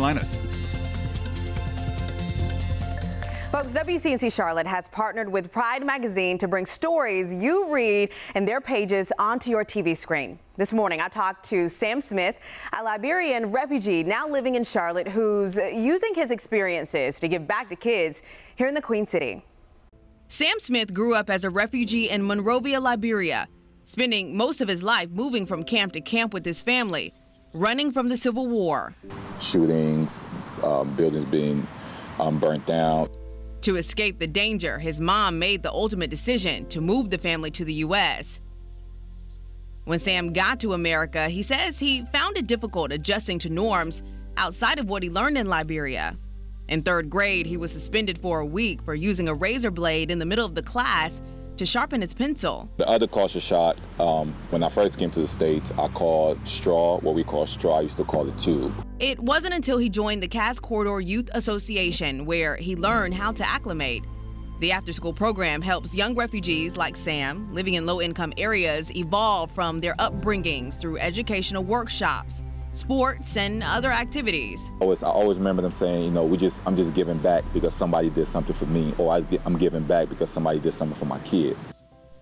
Linus. Folks, WCNC Charlotte has partnered with Pride magazine to bring stories you read in their pages onto your TV screen. This morning, I talked to Sam Smith, a Liberian refugee now living in Charlotte, who's using his experiences to give back to kids here in the Queen City. Sam Smith grew up as a refugee in Monrovia, Liberia, spending most of his life moving from camp to camp with his family, running from the Civil War. Shootings, buildings being burnt down. To escape the danger, his mom made the ultimate decision to move the family to the U.S. When Sam got to America, he says he found it difficult adjusting to norms outside of what he learned in Liberia. In third grade, he was suspended for a week for using a razor blade in the middle of the class to sharpen his pencil. The other culture shock, when I first came to the States, I called straw, what we call straw, I used to call it tube. It wasn't until he joined the Cass Corridor Youth Association where he learned how to acclimate. The after-school program helps young refugees like Sam living in low-income areas evolve from their upbringings through educational workshops, sports, and other activities. I always remember them saying, you know, I'm just giving back because somebody did something for me, or I'm giving back because somebody did something for my kid.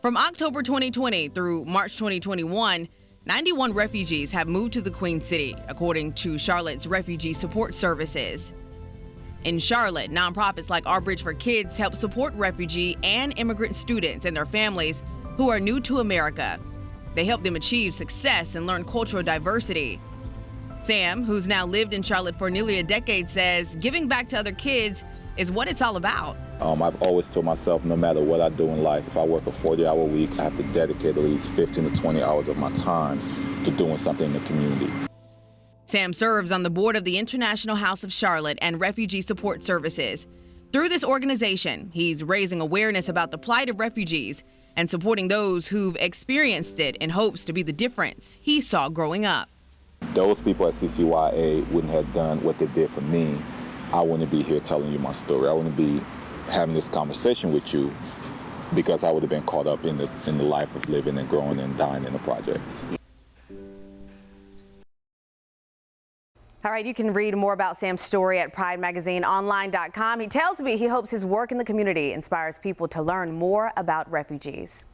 From October 2020 through March 2021, 91 refugees have moved to the Queen City, according to Charlotte's Refugee Support Services. In Charlotte, nonprofits like Our Bridge for Kids help support refugee and immigrant students and their families who are new to America. They help them achieve success and learn cultural diversity. Sam, who's now lived in Charlotte for nearly a decade, says giving back to other kids is what it's all about. I've always told myself, no matter what I do in life, if I work a 40-hour week, I have to dedicate at least 15 to 20 hours of my time to doing something in the community. Sam serves on the board of the International House of Charlotte and Refugee Support Services. Through this organization, he's raising awareness about the plight of refugees and supporting those who've experienced it in hopes to be the difference he saw growing up. Those people at CCYA wouldn't have done what they did for me. I wouldn't be here telling you my story. I wouldn't be having this conversation with you because I would have been caught up in the life of living and growing and dying in the projects. All right, you can read more about Sam's story at pridemagazineonline.com. He tells me he hopes his work in the community inspires people to learn more about refugees.